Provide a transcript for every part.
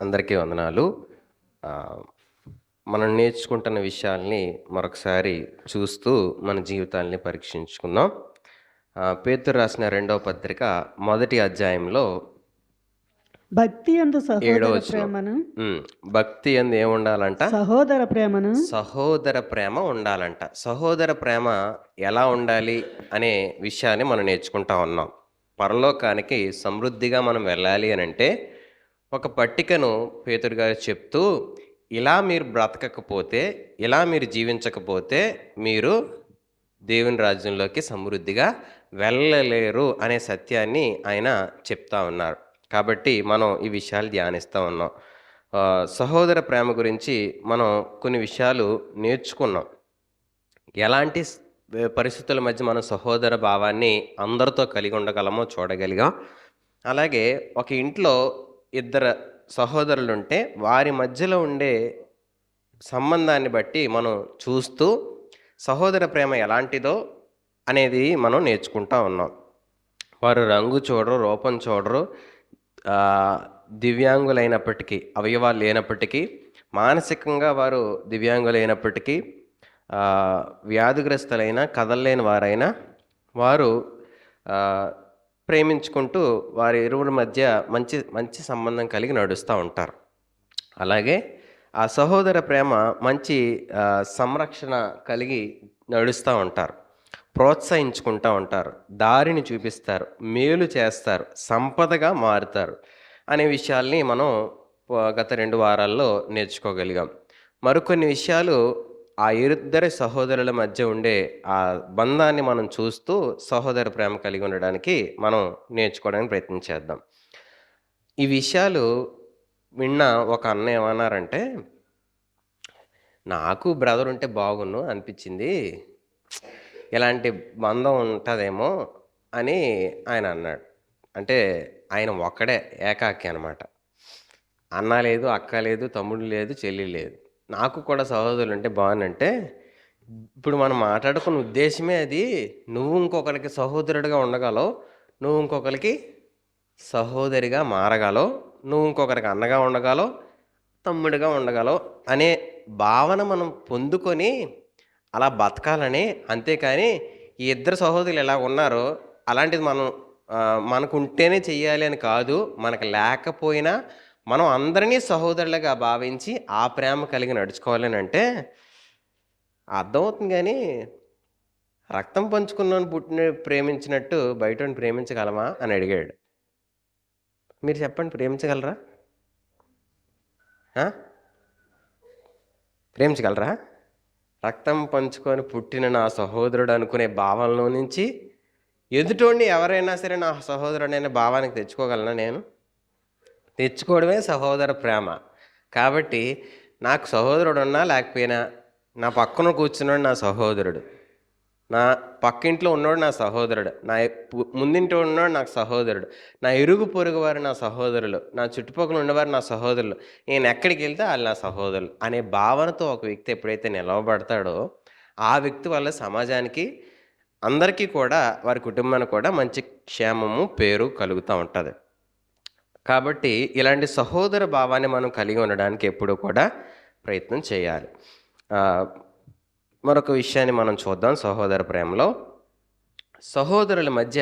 అందరికీ వందనాలు. ఆహ్, మనం నేర్చుకుంటున్న విషయాల్ని మరొకసారి చూస్తూ మన జీవితాల్ని పరీక్షించుకుందాం. పేతురు రాసిన రెండవ పత్రిక మొదటి అధ్యాయంలో భక్తి యందు ఏడో సహోదర వచనం. ప్రేమను భక్తి యందు ఏముండాలంట? సహోదర ప్రేమను సహోదర ప్రేమ ఉండాలంట. సహోదర ప్రేమ ఎలా ఉండాలి అనే విషయాన్ని మనం నేర్చుకుంటా ఉన్నాం. పరలోకానికి సమృద్ధిగా మనం వెళ్ళాలి అనంటే ఒక పట్టికను పేతురు గారు చెప్తూ, ఇలా మీరు బ్రతకకపోతే, ఇలా మీరు జీవించకపోతే మీరు దేవుని రాజ్యంలోకి సమృద్ధిగా వెళ్ళలేరు అనే సత్యాన్ని ఆయన చెప్తా ఉన్నారు. కాబట్టి మనం ఈ విషయాలు ధ్యానిస్తూ ఉన్నాం. సహోదర ప్రేమ గురించి మనం కొన్ని విషయాలు నేర్చుకున్నాం. ఎలాంటి పరిస్థితుల మధ్య మనం సహోదర భావాన్ని అందరితో కలిగి ఉండగలమో చూడగలిగాం. అలాగే ఒక ఇంట్లో ఇద్దరు సహోదరులుంటే వారి మధ్యలో ఉండే సంబంధాన్ని బట్టి మనం చూస్తూ సహోదర ప్రేమ ఎలాంటిదో అనేది మనం నేర్చుకుంటా ఉన్నాం. వారు రంగు చూడరు, రూపం చూడరు, దివ్యాంగులైనప్పటికీ, అవయవాలు లేనప్పటికీ, మానసికంగా వారు దివ్యాంగులైనప్పటికీ, వ్యాధిగ్రస్తులైన కదలలేని వారైనా వారు ప్రేమించుకుంటూ వారి ఇరువురి మధ్య మంచి మంచి సంబంధం కలిగి నడుస్తూ ఉంటారు. అలాగే ఆ సహోదర ప్రేమ మంచి సంరక్షణ కలిగి నడుస్తూ ఉంటారు, ప్రోత్సహించుకుంటూ ఉంటారు, దారిని చూపిస్తారు, మేలు చేస్తారు, సంపదగా మారుతారు అనే విషయాల్ని మనం గత 2 వారాల్లో నేర్చుకోగలిగాం. మరికొన్ని విషయాలు ఆ ఇద్దరి సహోదరుల మధ్య ఉండే ఆ బంధాన్ని మనం చూస్తూ సహోదర ప్రేమ కలిగి ఉండడానికి మనం నేర్చుకోవడానికి ప్రయత్నం చేద్దాం. ఈ విషయాలు విన్న ఒక అన్న ఏమన్నారంటే, నాకు బ్రదర్ ఉంటే బాగున్ను అనిపించింది, ఇలాంటి బంధం ఉంటుందేమో అని ఆయన అన్నాడు. అంటే ఆయన ఒక్కడే ఏకాకి అనమాట. అన్న లేదు, అక్క లేదు, తమ్ముడు లేదు, చెల్లి లేదు. నాకు కూడా సహోదరులు ఉంటే బాగుందంటే, ఇప్పుడు మనం మాట్లాడుకున్న ఉద్దేశమే అది. నువ్వు ఇంకొకరికి సహోదరుడిగా ఉండగలవు, నువ్వు ఇంకొకరికి సహోదరిగా మారగలవు, నువ్వు ఇంకొకరికి అన్నగా ఉండగలవు, తమ్ముడిగా ఉండగలవు అనే భావన మనం పొందుకొని అలా బతకాలని. అంతేకాని ఈ ఇద్దరు సహోదరులు ఎలా ఉన్నారో అలాంటిది మనకు ఉంటేనే చెయ్యాలి అని కాదు. మనకు లేకపోయినా మనం అందరినీ సహోదరులుగా భావించి ఆ ప్రేమ కలిగి నడుచుకోవాలని అంటే అర్థమవుతుంది. కానీ రక్తం పంచుకున్నాను ప్రేమించినట్టు బయటని ప్రేమించగలమా అని అడిగాడు. మీరు చెప్పండి, ప్రేమించగలరా? ప్రేమించగలరా? రక్తం పంచుకొని పుట్టిన నా సహోదరుడు అనుకునే భావనలో నుంచి ఎదుటోడిని ఎవరైనా సరే నా సహోదరుడైన భావానికి తెచ్చుకోగలనా? నేను తెచ్చుకోవడమే సహోదర ప్రేమ. కాబట్టి నాకు సహోదరుడు ఉన్నా లేకపోయినా నా పక్కన కూర్చున్నాడు నా సహోదరుడు, నా పక్కింట్లో ఉన్నవాడు నా సహోదరుడు, నా ముందింట్లో ఉన్నవాడు నాకు సహోదరుడు, నా ఇరుగు పొరుగు వారు నా సహోదరులు, నా చుట్టుపక్కల ఉన్నవారు నా సహోదరులు, నేను ఎక్కడికి వెళ్తే వాళ్ళు నా సహోదరులు అనే భావనతో ఒక వ్యక్తి ఎప్పుడైతే నిలవబడతాడో ఆ వ్యక్తి వల్ల సమాజానికి, అందరికీ కూడా, వారి కుటుంబానికి కూడా మంచి క్షేమము, పేరు కలుగుతూ ఉంటుంది. కాబట్టి ఇలాంటి సహోదర భావాన్ని మనం కలిగి ఉండడానికి ఎప్పుడూ కూడా ప్రయత్నం చేయాలి. మరొక విషయాన్ని మనం చూద్దాం. సహోదర ప్రేమలో సహోదరుల మధ్య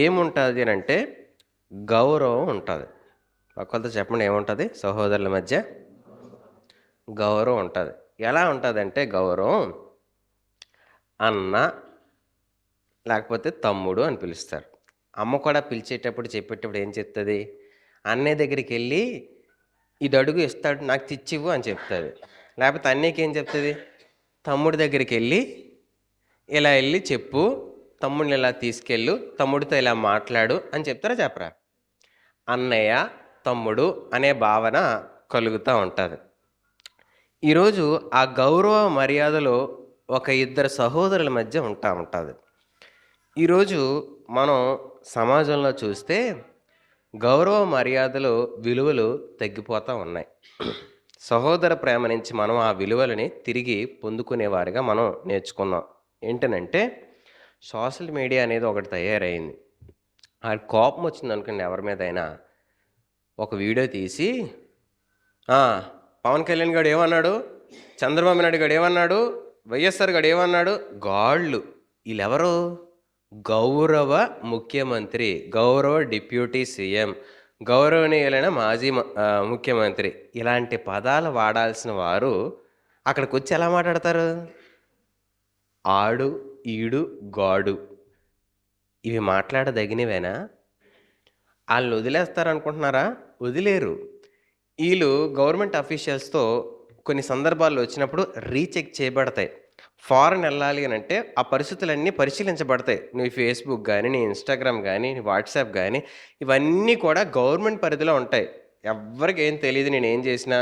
ఏముంటుంది అని అంటే గౌరవం ఉంటుంది. ఒకరితో చెప్పండి, ఏముంటుంది? సహోదరుల మధ్య గౌరవం ఉంటుంది. ఎలా ఉంటుంది అంటే గౌరవం, అన్న లేకపోతే తమ్ముడు అని పిలుస్తారు. అమ్మ కూడా పిలిచేటప్పుడు చెప్పేటప్పుడు ఏం చెప్తుంది? అన్నయ్య దగ్గరికి వెళ్ళి ఇది అడుగు ఇస్తాడు, నాకు తెచ్చివ్వు అని చెప్తుంది. లేకపోతే అన్నయ్యకి ఏం చెప్తుంది? తమ్ముడి దగ్గరికి వెళ్ళి ఇలా వెళ్ళి చెప్పు, తమ్ముడిని ఇలా తీసుకెళ్ళు, తమ్ముడితో ఇలా మాట్లాడు అని చెప్తారా చెప్పరా? అన్నయ్య, తమ్ముడు అనే భావన కలుగుతూ ఉంటుంది. ఈరోజు ఆ గౌరవ మర్యాదలో ఒక ఇద్దరు సహోదరుల మధ్య ఉంటుంది. ఈరోజు మనం సమాజంలో చూస్తే గౌరవ మర్యాదలు, విలువలు తగ్గిపోతూ ఉన్నాయి. సహోదర ప్రేమ నుంచి మనం ఆ విలువలని తిరిగి పొందుకునేవారిగా మనం నేర్చుకున్నాం. ఏంటనంటే సోషల్ మీడియా అనేది ఒకటి తయారైంది. ఆ కోపం వచ్చింది అనుకోండి ఎవరి మీద అయినా, ఒక వీడియో తీసి "ఆ, పవన్ కళ్యాణ్ గారు ఏమన్నాడు, చంద్రబాబు నాయుడు గారు ఏమన్నాడు, వైఎస్ఆర్ గారు ఏమన్నాడు, గాళ్ళు వీళ్ళెవరు, గౌరవ ముఖ్యమంత్రి, గౌరవ డిప్యూటీ సీఎం, గౌరవనీయులైన ముఖ్యమంత్రి" ఇలాంటి పదాలు వాడాల్సిన వారు అక్కడికి వచ్చి ఎలా మాట్లాడతారు? ఆడు, ఈడు, గాడు ఇవి మాట్లాడదగినవేనా? వాళ్ళని వదిలేస్తారనుకుంటున్నారా? వదిలేరు. వీళ్ళు గవర్నమెంట్ అఫీషియల్స్తో కొన్ని సందర్భాల్లో వచ్చినప్పుడు రీచెక్ చేయబడతాయి. ఫారెన్ వెళ్ళాలి అని అంటే ఆ పరిస్థితులన్నీ పరిశీలించబడతాయి. నీ ఫేస్బుక్ కానీ, నీ ఇన్స్టాగ్రామ్ కానీ, నీ వాట్సాప్ కానీ, ఇవన్నీ కూడా గవర్నమెంట్ పరిధిలో ఉంటాయి. ఎవ్వరికి ఏం తెలియదు నేను ఏం చేసినా,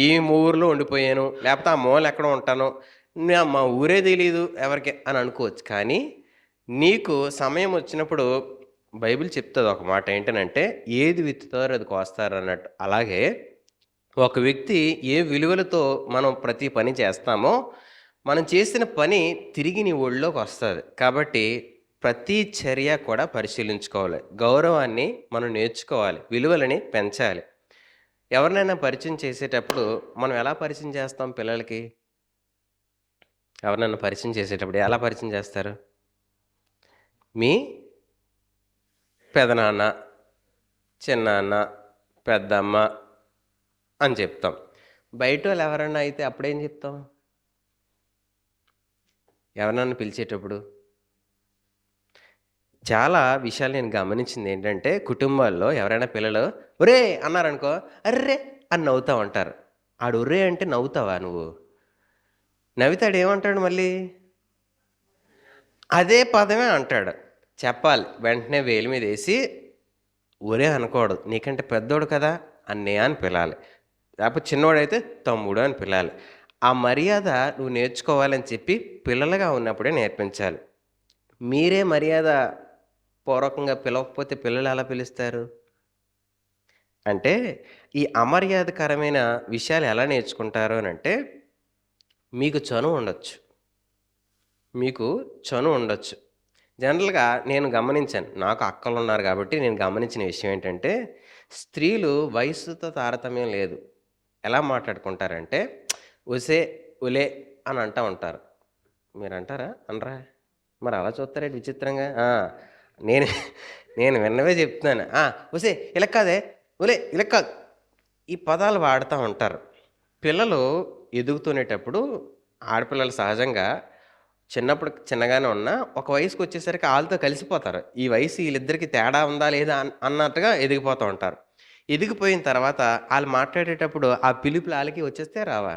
ఈ ఊరిలో ఉండిపోయాను, లేకపోతే ఆ మూల ఎక్కడో ఉంటాను, మా ఊరే తెలియదు ఎవరికి అని అనుకోవచ్చు. కానీ నీకు సమయం వచ్చినప్పుడు బైబిల్ చెప్తుంది ఒక మాట, ఏంటనంటే ఏది విత్తుతారో అది కోస్తారు అన్నట్టు. అలాగే ఒక వ్యక్తి ఏ విలువలతో మనం ప్రతి పని చేస్తామో మనం చేసిన పని తిరిగి నీ ఒళ్ళోకి వస్తుంది. కాబట్టి ప్రతి చర్య కూడా పరిశీలించుకోవాలి. గౌరవాన్ని మనం నేర్చుకోవాలి, విలువలని పెంచాలి. ఎవరినైనా పరిచయం చేసేటప్పుడు మనం ఎలా పరిచయం చేస్తాం? పిల్లలకి ఎవరినైనా పరిచయం చేసేటప్పుడు ఎలా పరిచయం చేస్తారు? మీ పెదనాన్న, చిన్నాన్న, పెద్దమ్మ అని చెప్తాం. బయట వాళ్ళు ఎవరన్నా అయితే అప్పుడేం చెప్తాం? ఎవరన్నా పిలిచేటప్పుడు చాలా విషయాలు నేను గమనించింది ఏంటంటే, కుటుంబాల్లో ఎవరైనా పిల్లలు ఒరే అన్నారనుకో, అర్రే అని నవ్వుతా ఉంటారు. ఆడు ఒరే అంటే నవ్వుతావా నువ్వు? నవ్వుతాడు ఏమంటాడు మళ్ళీ? అదే పదమే అంటాడు. చెప్పాలి వెంటనే వేలి మీద వేసి ఒరే అనకూడదు. నీకంటే పెద్దోడు కదా అన్నయ్య అని పిలాలి, లేకపోతే చిన్నోడైతే తమ్ముడు అని పిలాలి. ఆ మర్యాద నువ్వు నేర్చుకోవాలని చెప్పి పిల్లలుగా ఉన్నప్పుడే నేర్పించాలి. మీరే మర్యాద పూర్వకంగా పిలవకపోతే పిల్లలు ఎలా పిలుస్తారు? అంటే ఈ అమర్యాదకరమైన విషయాలు ఎలా నేర్చుకుంటారు అని అంటే, మీకు చనువు ఉండొచ్చు, మీకు చనువు ఉండొచ్చు. జనరల్గా నేను గమనించాను, నాకు అక్కలు ఉన్నారు కాబట్టి నేను గమనించిన విషయం ఏంటంటే, స్త్రీలు వయస్సుతో తారతమ్యం లేదు. ఎలా మాట్లాడుకుంటారంటే ఒసే, ఒలే అని అంటూ ఉంటారు. మీరు అంటారా? అనరా? మరి అలా చూస్తారేంటి విచిత్రంగా? నేను నేను విన్నవే చెప్తున్నాను. ఒసే ఇలా కాదే, ఒలే ఇలా కాదు, ఈ పదాలు వాడుతూ ఉంటారు. పిల్లలు ఎదుగుతునేటప్పుడు ఆడపిల్లలు సహజంగా చిన్నప్పుడు చిన్నగానే ఉన్నా ఒక వయసుకు వచ్చేసరికి వాళ్ళతో కలిసిపోతారు. ఈ వయసు వీళ్ళిద్దరికి తేడా ఉందా లేదా అన్నట్టుగా ఎదిగిపోతూ ఉంటారు. ఎదిగిపోయిన తర్వాత వాళ్ళు మాట్లాడేటప్పుడు ఆ పిలుపులు వాళ్ళకి వచ్చేస్తే రావా?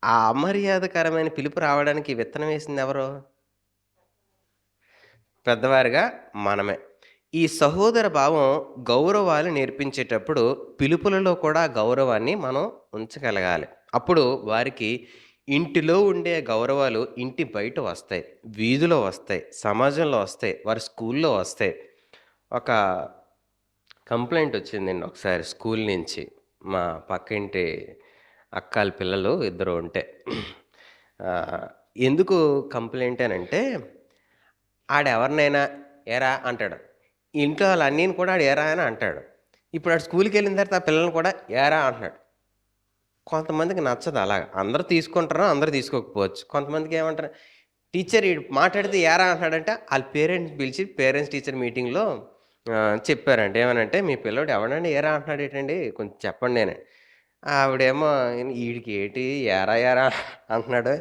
ఆ అమర్యాదకరమైన పిలుపు రావడానికి విత్తనం వేసింది ఎవరు? పెద్దవారిగా మనమే. ఈ సహోదర భావం గౌరవాలు నేర్పించేటప్పుడు పిలుపులలో కూడా గౌరవాన్ని మనం ఉంచగలగాలి. అప్పుడు వారికి ఇంటిలో ఉండే గౌరవాలు ఇంటి బయట వస్తాయి, వీధిలో వస్తాయి, సమాజంలో వస్తాయి, వారి స్కూల్లో వస్తాయి. ఒక కంప్లైంట్ వచ్చిందండి ఒకసారి స్కూల్ నుంచి. మా పక్కింటి అక్కాల పిల్లలు ఇద్దరు ఉంటే ఎందుకు కంప్లైంట్ అని అంటే, ఆడెవరినైనా ఏరా అంటాడు, ఇంట్లో వాళ్ళ అన్నీని కూడా ఆడు ఏరా అని అంటాడు. ఇప్పుడు ఆడు స్కూల్కి వెళ్ళిన తర్వాత ఆ పిల్లల్ని కూడా ఏరా అంటున్నాడు. కొంతమందికి నచ్చదు అలాగా. అందరూ తీసుకుంటారు, అందరూ తీసుకోకపోవచ్చు. కొంతమందికి ఏమంటారు, టీచర్ ఈడు మాట్లాడితే ఏరా అంటున్నాడంటే వాళ్ళ పేరెంట్స్ పిలిచి పేరెంట్స్ టీచర్ మీటింగ్లో చెప్పారంట. ఏమనంటే, మీ పిల్లోడు ఎవడండి ఏరా అంటున్నాడు ఏంటండి, కొంచెం చెప్పండి అని. ఆవిడేమో ఈడికి ఏంటి ఏరా ఏరా అంటున్నాడు.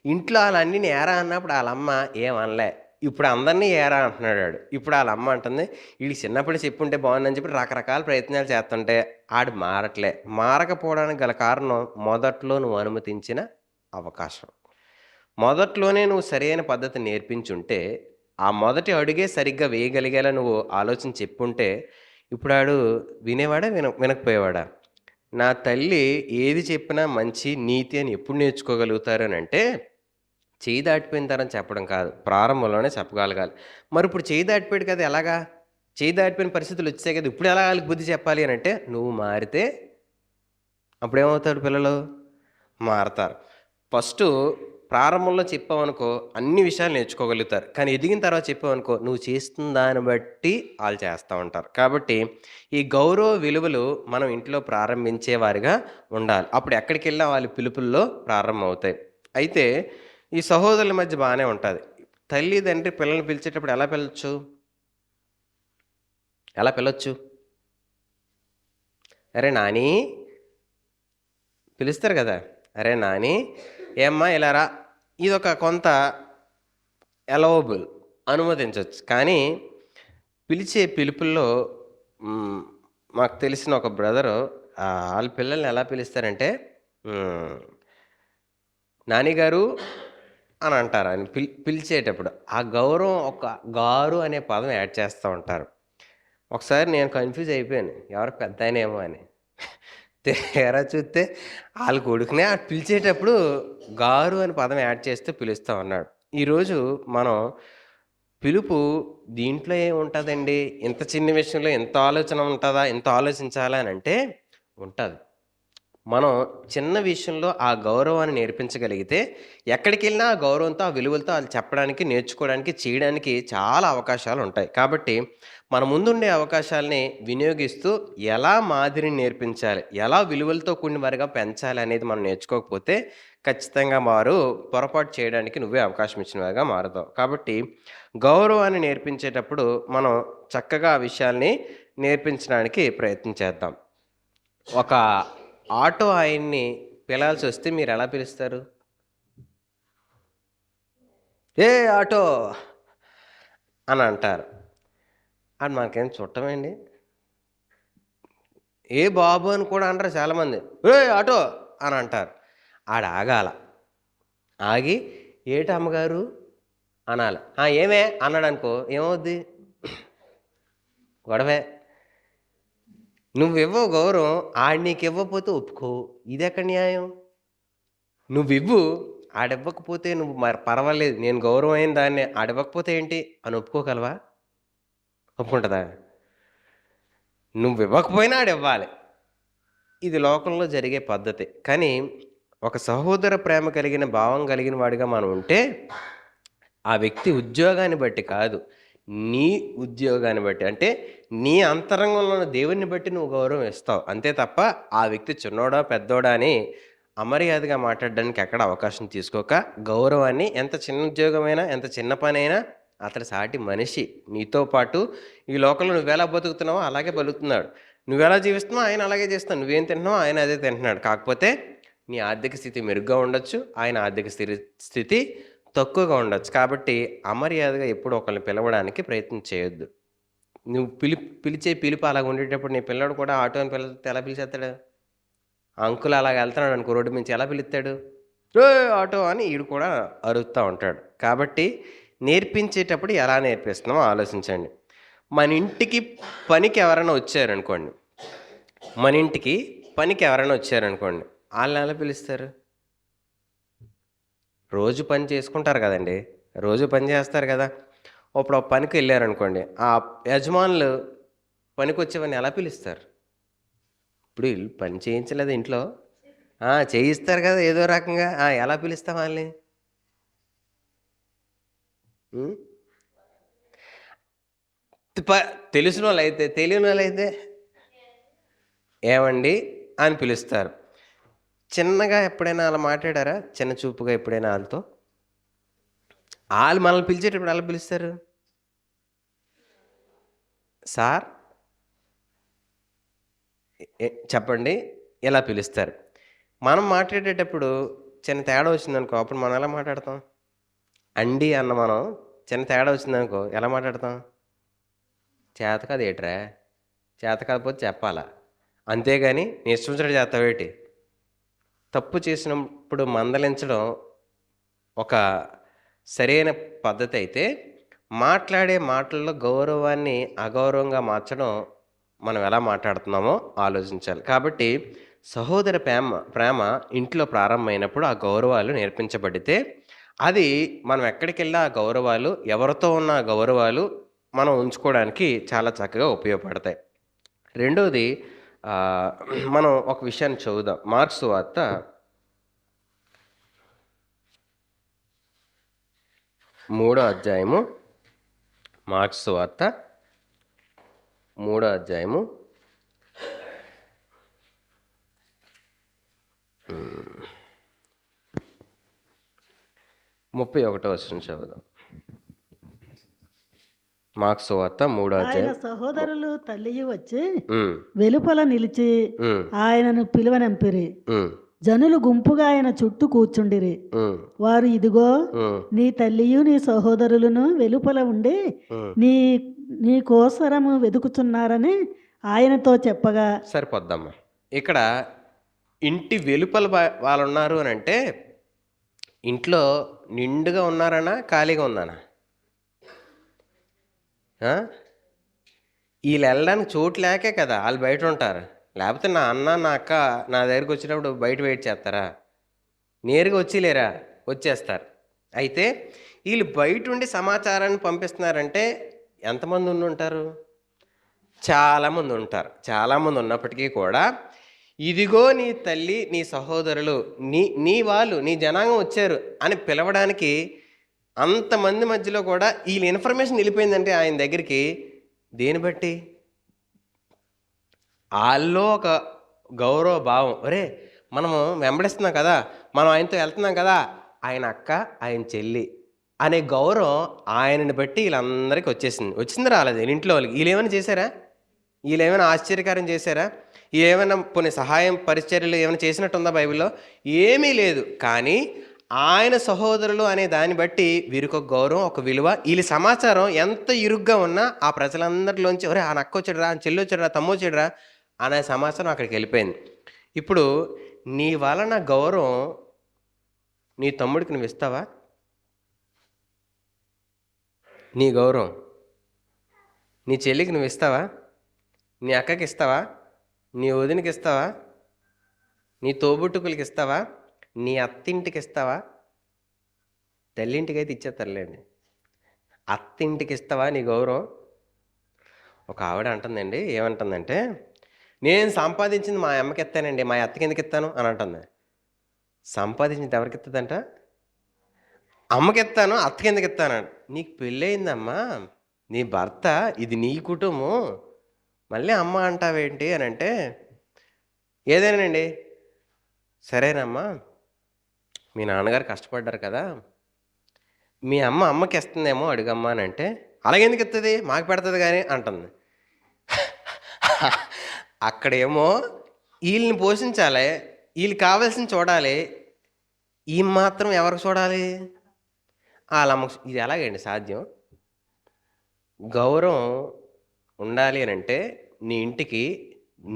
ఇంట్లో వాళ్ళ అన్నీని ఏరా అన్నప్పుడు వాళ్ళమ్మ ఏమనలే. ఇప్పుడు అందరినీ ఏరా అంటున్నాడు ఆడు. ఇప్పుడు వాళ్ళ అమ్మ అంటుంది, వీడికి చిన్నప్పుడు చెప్పుంటే బాగుందని చెప్పి రకరకాల ప్రయత్నాలు చేస్తుంటే ఆడు మారట్లే. మారకపోవడానికి గల కారణం మొదట్లో నువ్వు అనుమతించిన అవకాశం. మొదట్లోనే నువ్వు సరైన పద్ధతి నేర్పించుంటే, ఆ మొదటి అడుగే సరిగ్గా వేయగలిగేలా నువ్వు ఆలోచన చెప్పుంటే, ఇప్పుడు ఆడు వినేవాడా వినకపోయేవాడా? నా తల్లి ఏది చెప్పినా మంచి నీతి అని ఎప్పుడు నేర్చుకోగలుగుతారు అని అంటే, చేయి దాటిపోయిన తరం చెప్పడం కాదు, ప్రారంభంలోనే చెప్పగలగాలి. మరి ఇప్పుడు చేయి దాటిపోయాడు కదా, ఎలాగా? చేయి దాటిపోయిన పరిస్థితులు వచ్చాయి కదా, ఇప్పుడు ఎలా వాళ్ళకి బుద్ధి చెప్పాలి అని అంటే, నువ్వు మారితే అప్పుడేమవుతాడు పిల్లలు? మారతారు. ఫస్టు ప్రారంభంలో చెప్పామనుకో అన్ని విషయాలు నేర్చుకోగలుగుతారు. కానీ ఎదిగిన తర్వాత చెప్పామనుకో నువ్వు చేస్తున్న దాన్ని బట్టి ఆళ్ళు చేస్తా ఉంటారు. కాబట్టి ఈ గౌరవ విలువలు మనం ఇంట్లో ప్రారంభించే వారిగా ఉండాలి. అప్పుడు ఎక్కడికెళ్ళినా వాళ్ళ పిలుపుల్లో ప్రారంభమవుతాయి. అయితే ఈ సహోదరుల మధ్య బానే ఉంటది. తల్లి, తండ్రి పిల్లల్ని పిలిచేటప్పుడు ఎలా పిలవచ్చు? ఎలా పిలవచ్చు? "అరే నాని" పిలుస్తారు గదా! "అరే నాని, ఏమ్మా ఇలా రా." ఇదొక కొంత అలవబుల్ అనుమతించొచ్చు. కానీ పిలిచే పిలుపుల్లో హ్మ్, మాకు తెలిసిన ఒక బ్రదరు ఆళ్ళ పిల్లల్ని ఎలా పిలుస్తారంటే హ్మ్, "నాని గారు" అని అంటారు. ఆయన పిలిచేటప్పుడు. ఆ గౌరవం ఒక గారు అనే పదం యాడ్ చేస్తా ఉంటారు. ఒకసారి నేను కన్‌ఫ్యూజ్ అయిపోయాను. ఎవరు పెద్దాయనేమో అని. తీరా చూస్తే ఆళ్ళ కొడుకునే పిలిచేటప్పుడు గారు అని పదం యాడ్ చేస్తూ పిలుస్తా ఉన్నాడు. ఈరోజు మనం పిలుపు దీంట్లో ఏముంటదండి? ఇంత చిన్న విషయంలో ఇంత ఆలోచన ఉంటదా? ఇంత ఆలోచించాలా అనంటే ఉంటది. మనం చిన్న విషయంలో ఆ గౌరవాన్ని నేర్పించగలిగితే ఎక్కడికెళ్ళినా ఆ గౌరవంతో, ఆ విలువలతో ఆళ్ళు చెప్పడానికి, నేర్చుకోవడానికి, చేయడానికి చాలా అవకాశాలుంటాయి. కాబట్టి మన ముందుండే అవకాశాల్ని వినియోగిస్తూ ఎలా మాదిరిని నేర్పించాలి, ఎలా విలువలతో కూడిన వారిగా పెంచాలి అనేది మనం నేర్చుకోకపోతే ఖచ్చితంగా వారు పొరపాటు చేయడానికి నువ్వే అవకాశం ఇచ్చిన వాడిగా మారతావు. కాబట్టి గౌరవాన్ని నేర్పించేటప్పుడు మనం చక్కగా ఆ విషయాల్ని నేర్పించడానికి ప్రయత్నం చేద్దాం. ఒక ఆటో ఆయన్ని పిలాల్సొస్తే మీరెలా పిలుస్తారు? "ఏ ఆటో" అని అంటారు. ఆడు మనకేం చుట్టమేండి? "ఏ బాబు" అని కూడా అనరు చాలామంది. "ఏయ్ ఆటో" అని అంటారు. ఆడు ఆగాల. ఆగి "ఏటమ్మగారు" అనాల. "ఆ! ఏమే" అన్నాడనుకో ఏమవుద్ది? గొడవే. నువ్వివ్వవు గౌరవం, ఆడు నీకివ్వకపోతే ఒప్పుకోవు. ఇదెక్కడ న్యాయం? నువ్వివ్వు, ఆడివ్వకపోతే నువ్వు మరి పర్వాలేదు. నేను గౌరవమైన దాన్నే. ఆడివ్వకపోతే ఏంటి అని ఒప్పుకోగలవా? ఒప్పుకుంటదా? నువ్వివ్వకపోయినా ఆడివ్వాలి. ఇది లోకంలో జరిగే పద్ధతి. కానీ ఒక సహోదర ప్రేమ కలిగిన భావం కలిగిన వాడిగా మనం ఉంటే, ఆ వ్యక్తి ఉద్యోగాన్ని బట్టి కాదు, నీ ఉద్యోగాన్ని బట్టి అంటే నీ అంతరంగంలో ఉన్న దేవుడిని బట్టి నువ్వు గౌరవం ఇస్తావు. అంతే తప్ప ఆ వ్యక్తి చిన్నోడా, పెద్దోడా అని అమర్యాదగా మాట్లాడడానికి ఎక్కడ అవకాశం తీసుకోక, గౌరవాన్ని ఎంత చిన్న ఉద్యోగమైనా, ఎంత చిన్న పనైనా అతడు సాటి మనిషి. నీతో పాటు ఈ లోకంలో నువ్వెలా బతుకుతున్నావో అలాగే బతుకుతున్నాడు. నువ్వెలా జీవిస్తున్నావో ఆయన అలాగే జీవిస్తున్నాడు. నువ్వేం తింటున్నావో ఆయన అదే తింటున్నాడు. కాకపోతే నీ ఆర్థిక స్థితి మెరుగ్గా ఉండొచ్చు. ఆయన ఆర్థిక స్థితి తక్కువగా ఉండొచ్చు. కాబట్టి అమర్యాదగా ఎప్పుడు ఒకళ్ళని పిలవడానికి ప్రయత్నం చేయొద్దు. నువ్వు పిలిచే పిలుపు అలాగ ఉండేటప్పుడు నీ పిల్లోడు కూడా ఆటో అని పిలిస్తే ఎలా పిలిచేస్తాడు? అంకుల్ అలాగ వెళ్తున్నాడు అనుకో రోడ్డు మించి ఎలా పిలుస్తాడు? "ఏయ్ ఆటో" అని ఈడు కూడా అరుస్తా ఉంటాడు. కాబట్టి నేర్పించేటప్పుడు ఎలా నేర్పిస్తున్నామో ఆలోచించండి. మన ఇంటికి పనికి ఎవరైనా వచ్చారనుకోండి. మన ఇంటికి పనికి ఎవరైనా వచ్చారనుకోండి. ఆళ్ళని ఎలా పిలుస్తారు? రోజు పని చేసుకుంటారు కదండీ! రోజు పని చేస్తారు కదా! ఇప్పుడు ఒక పనికెళ్ళారనుకోండి. ఆ యజమానులు పనికొచ్చేవాడిని ఎలా పిలుస్తారు? ఇప్పుడు ఈళ్ళు పని చేయించలేదా ఇంట్లో? చేయిస్తారు కదా! ఏదో రకంగా. ఎలా పిలుస్తాం ఆళ్ళని? హ్మ్. ప తెలిసినోళ్ళైతే, తెలియనోళ్ళైతే ఏవండి అని పిలుస్తారు. చిన్నగా ఎప్పుడైనా అలా మాట్లాడారా? చిన్న చూపుగా ఎప్పుడైనా ఆళ్ళతో? ఆళ్ళు మనల్ని పిలిచేటప్పుడు ఎలా పిలుస్తారు? సార్ చెప్పండి ఇలా పిలుస్తారు. మనం మాట్లాడేటప్పుడు చిన్న తేడా వచ్చిందనుకో అప్పుడు మనం ఎలా మాట్లాడతాం? అండి అన్న మనం చిన్న తేడా వచ్చిందనుకో ఎలా మాట్లాడతాం? చేత కాదు ఏట్రా? చేత కాకపోతే చెప్పాలా? అంతేగాని నీ ఇష్టం వచ్చినట్టు చేత్తావేటి? తప్పు చేసినప్పుడు మందలించడం ఒక సరైన పద్ధతయితే, మాట్లాడే మాటల్లో గౌరవాన్ని అగౌరవంగా మార్చడం మనం ఎలా మాట్లాడుతున్నామో ఆలోచించాలి. కాబట్టి సహోదర ప్రేమ ఇంట్లో ప్రారంభమైనప్పుడు ఆ గౌరవాలు నేర్పించబడితే, అది మనం ఎక్కడికెళ్ళినా ఆ గౌరవాలు, ఎవరితో ఉన్న ఆ గౌరవాలు మనం ఉంచుకోవడానికి చాలా చక్కగా ఉపయోగపడతాయి. రెండోది ఆహ్, మనం ఒక విషయాన్ని చదువుదాం. మార్క్స్ సువార్త 3వ అధ్యాయము మార్క్స్ సువార్త 3వ అధ్యాయము 31వ వచనం చదువుదాం. మార్క్స్ సువార్త 3వ ఆయన అధ్యాయం. సహోదరులు తల్లియు వచ్చి ఉమ్, వెలుపల నిలిచి ఉమ్, ఆయనను పిలువనంపిరి. ఉమ్, జనులు గుంపుగా ఆయన చుట్టూ కూర్చుండిరి. ఉమ్, వారు, ఇదిగో ఉమ్, నీ తల్లియు నీ సహోదరులను వెలుపల ఉండి ఉమ్. నీ నీ కోసరము వెతుకుచున్నారని ఆయనతో చెప్పగా, సరిపోద్దమ్మా. ఇక్కడ ఇంటి వెలుపల వాళ్ళు ఉన్నారు అని అంటే ఇంట్లో నిండుగా ఉన్నారనా ఖాళీగా ఉన్నానా? ఆ? వీళ్ళు వెళ్ళడానికి చోటు లేకే కదా వాళ్ళు బయట ఉంటారు. లేకపోతే నా అన్న నా అక్క నా దగ్గరికి వచ్చినప్పుడు బయట వెయిట్ చేస్తారా? నేరుగా వచ్చేలేరా? వచ్చేస్తారు. అయితే వీళ్ళు బయట ఉండి సమాచారాన్ని పంపిస్తున్నారంటే ఎంతమంది ఉండి ఉంటారు? చాలామంది ఉంటారు. చాలామంది ఉన్నప్పటికీ కూడా ఇదిగో నీ తల్లి నీ సహోదరులు నీ వాళ్ళు నీ జనాంగం వచ్చారు అని పిలవడానికి అంతమంది మధ్యలో కూడా వీళ్ళ ఇన్ఫర్మేషన్ వెళ్ళిపోయిందంటే ఆయన దగ్గరికి దేని బట్టి? వాళ్ళలో ఒక గౌరవ భావం. ఒరే మనము వెంబడిస్తున్నాం కదా, మనం ఆయనతో వెళ్తున్నాం కదా, ఆయన అక్క ఆయన చెల్లి అనే గౌరవం ఆయనని బట్టి వీళ్ళందరికీ వచ్చింది రాలేదు ఇంట్లో వాళ్ళకి. వీళ్ళు ఏమైనా చేశారా? వీళ్ళు ఏమైనా ఆశ్చర్యకారం చేశారా? ఏమైనా కొన్ని సహాయం పరిచర్యలు ఏమైనా చేసినట్టుందా బైబిల్లో? ఏమీ లేదు. కానీ ఆయన సహోదరులు అనే దాన్ని బట్టి వీరికి ఒక గౌరవం, ఒక విలువ. వీళ్ళ సమాచారం ఎంత ఇరుగ్గా ఉన్నా ఆ ప్రజలందరిలోంచి ఒరే ఆ నక్క వచ్చాడురా, ఆ చెల్లి వచ్చాడురా, తమ్ము వచ్చాడురా అనే సమాచారం అక్కడికి వెళ్ళిపోయింది. ఇప్పుడు నీ వలన గౌరవం నీ తమ్ముడికి నువ్వు ఇస్తావా? నీ గౌరవం నీ చెల్లికి నువ్వు ఇస్తావా? నీ అక్కకి ఇస్తావా? నీ వదినకి ఇస్తావా? నీ తోబుట్టుకులకి ఇస్తావా? నీ అత్తింటికి ఇస్తావా? తల్లింటికి అయితే ఇచ్చేస్తారులేండి. అత్తింటికి ఇస్తావా నీ గౌరవం? ఒక ఆవిడ అంటుందండి, ఏమంటుందంటే, నేను సంపాదించింది మా అమ్మకి ఇస్తానండి, మా అత్తకి ఎందుకు ఇస్తాను అని అంటుంది. సంపాదించింది ఎవరికి ఇస్తుందంట? అమ్మకి ఇస్తాను, అత్తకి ఎందుకు ఇస్తాను? నీకు పెళ్ళయిందమ్మా, నీ భర్త, ఇది నీ కుటుంబం, మళ్ళీ అమ్మ అంటావేంటి అని అంటే, ఏదేనండి సరేనమ్మా, మీ నాన్నగారు కష్టపడ్డారు కదా, మీ అమ్మకి ఇస్తుందేమో అడుగమ్మా అని అంటే, అలాగే ఎందుకు ఇస్తుంది, మాకు పెడుతుంది కానీ అంటుంది. అక్కడేమో వీళ్ళని పోషించాలి, వీళ్ళు కావాల్సింది చూడాలి, ఈ మాత్రం ఎవరికి చూడాలి? వాళ్ళమ్మకు. ఇది ఎలాగండి సాధ్యం? గౌరవం ఉండాలి అని అంటే నీ ఇంటికి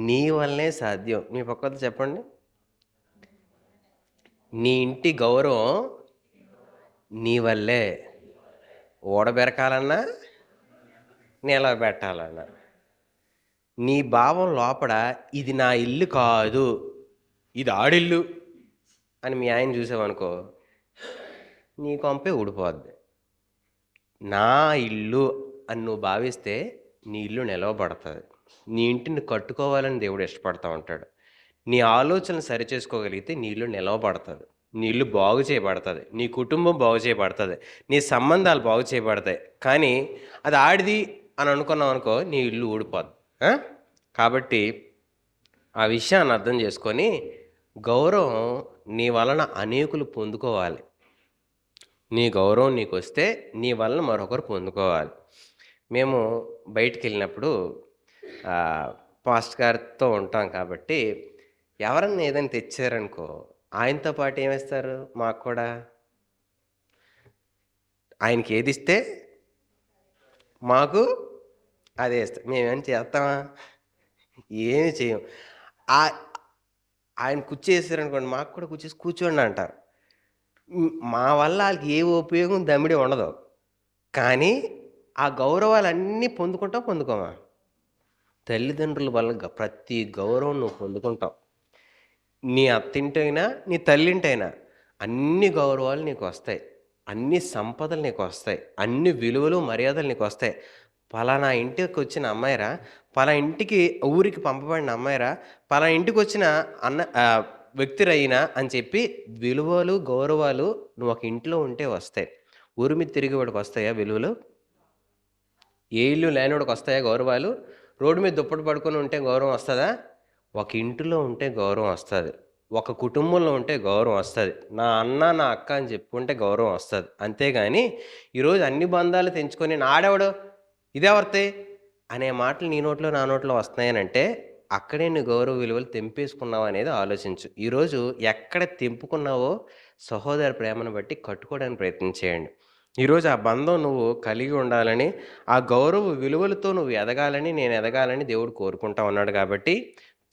నీ వల్లనే సాధ్యం. మీ పక్కన చెప్పండి. నీ ఇంటి గౌరవం నీ వల్లే. ఓడబెరకాలన్నా నిలబెట్టాలన్నా నీ భావం లోపల ఇది నా ఇల్లు కాదు, ఇది ఆడిల్లు అని మీ ఆయన చూసావనుకో, నీ కొంపే ఊడిపోద్ది. నా ఇల్లు అని నువ్వు భావిస్తే నీ ఇల్లు నిలవబడుతుంది. నీ ఇంటిని కట్టుకోవాలని దేవుడు ఇష్టపడతా ఉంటాడు. నీ ఆలోచనలు సరిచేసుకోగలిగితే నీ ఇల్లు నిలవబడుతుంది, నీ ఇల్లు బాగు చేయబడుతుంది, నీ కుటుంబం బాగు చేయబడుతుంది, నీ సంబంధాలు బాగు చేయబడతాయి. కానీ అది ఆడిది అని అనుకున్నావు అనుకో, నీ ఇల్లు ఊడిపోద్ది. కాబట్టి ఆ విషయాన్ని అర్థం చేసుకొని గౌరవం నీ వలన అనేకులు పొందుకోవాలి. నీ గౌరవం నీకు వస్తే నీ వలన మరొకరు పొందుకోవాలి. మేము బయటికి వెళ్ళినప్పుడు పాస్టర్ గారితో ఉంటాం కాబట్టి ఎవరన్నా ఏదైనా తెచ్చారనుకో, ఆయనతో పాటు ఏమిస్తారు? మాకు కూడా ఆయనకి ఏది ఇస్తే మాకు అదే ఇస్తాం. మేమేం చేస్తామా? ఏమి చేయం. ఆయన కూర్చేసారనుకోండి, మాకు కూడా కూర్చోండి అంటారు. మా వల్ల వాళ్ళకి ఏ ఉపయోగం దమ్మిడి ఉండదు. కానీ ఆ గౌరవాలన్నీ పొందుకోమా? తల్లిదండ్రుల వల్ల ప్రతి గౌరవం నువ్వు పొందుకుంటావు. నీ అత్తింటైనా నీ తల్లింటైనా అన్ని గౌరవాలు నీకు వస్తాయి, అన్ని సంపదలు నీకు వస్తాయి, అన్ని విలువలు మర్యాదలు నీకు వస్తాయి. పలానా ఇంటికి వచ్చిన అమ్మాయిరా, పలానా ఇంటికి ఊరికి పంపబడిన అమ్మాయిరా, పలానా ఇంటికి వచ్చిన వ్యక్తిరైనా అని చెప్పి విలువలు గౌరవాలు నువ్వు ఒక ఇంట్లో ఉంటే వస్తాయి. ఊరి మీద తిరిగేవాడికి వస్తాయా విలువలు? ఏ ఇల్లు లేనివాడికి వస్తాయా గౌరవాలు? రోడ్డు మీద దుప్పటి పడుకొని ఉంటే గౌరవం వస్తుందా? ఒక ఇంటిలో ఉంటే గౌరవం వస్తుంది. ఒక కుటుంబంలో ఉంటే గౌరవం వస్తుంది. నా అన్న నా అక్క అని చెప్పుకుంటే గౌరవం వస్తుంది. అంతేగాని ఈరోజు అన్ని బంధాలు తెంచుకొని నాడెవడు ఇదేవర్తే అనే మాటలు నీ నోట్లో నా నోట్లో వస్తున్నాయనంటే అక్కడే నీ గౌరవ విలువలు తెంపేసుకున్నావు అనేది ఆలోచించు. ఈరోజు ఎక్కడ తెంపుకున్నావో సహోదర ప్రేమను బట్టి కట్టుకోవడానికి ప్రయత్నం చేయండి. ఈరోజు ఆ బంధం నువ్వు కలిగి ఉండాలని, ఆ గౌరవ విలువలతో నువ్వు ఎదగాలని, నేను ఎదగాలని దేవుడు కోరుకుంటా ఉన్నాడు. కాబట్టి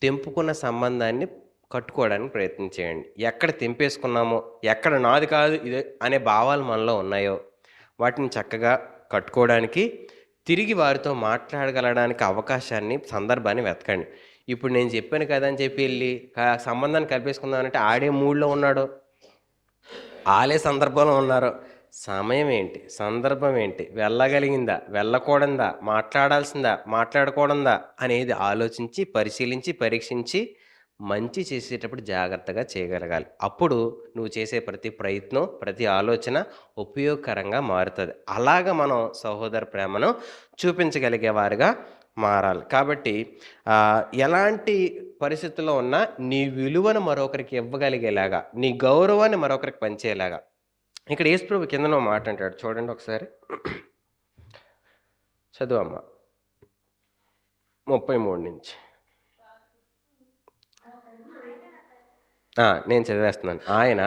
తెంపుకున్న సంబంధాన్ని కట్టుకోవడానికి ప్రయత్నం చేయండి. ఎక్కడ తెంపేసుకున్నామో, ఎక్కడ నాది కాదు ఇదే అనే భావాలు మనలో ఉన్నాయో వాటిని చక్కగా కట్టుకోవడానికి, తిరిగి వారితో మాట్లాడగలడానికి అవకాశాన్ని, సందర్భాన్ని వెతకండి. ఇప్పుడు నేను చెప్పాను కదా అని చెప్పి వెళ్ళి సంబంధాన్ని కలిపేసుకుందామంటే ఆడే మూడ్లో ఉన్నాడు, ఆలే సందర్భంలో ఉన్నారు. సమయం ఏంటి, సందర్భం ఏంటి, వెళ్ళగలిగిందా, వెళ్ళకూడదా, మాట్లాడాల్సిందా, మాట్లాడకూడదా అనేది ఆలోచించి, పరిశీలించి, పరీక్షించి మంచి చేసేటప్పుడు జాగ్రత్తగా చేయగలగాలి. అప్పుడు నువ్వు చేసే ప్రతి ప్రయత్నం, ప్రతి ఆలోచన ఉపయోగకరంగా మారుతుంది. అలాగ మనం సహోదర ప్రేమను చూపించగలిగేవారుగా మారాలి. కాబట్టి ఎలాంటి పరిస్థితుల్లో ఉన్నా నీ విలువను మరొకరికి ఇవ్వగలిగేలాగా, నీ గౌరవాన్ని మరొకరికి పంచేలాగా. ఇక్కడ యేసుప్రభు కిందనో మాట అంటాడు చూడండి ఒకసారి, చదువు అమ్మ 33 నుంచి. నేను చదివేస్తున్నాను. ఆయన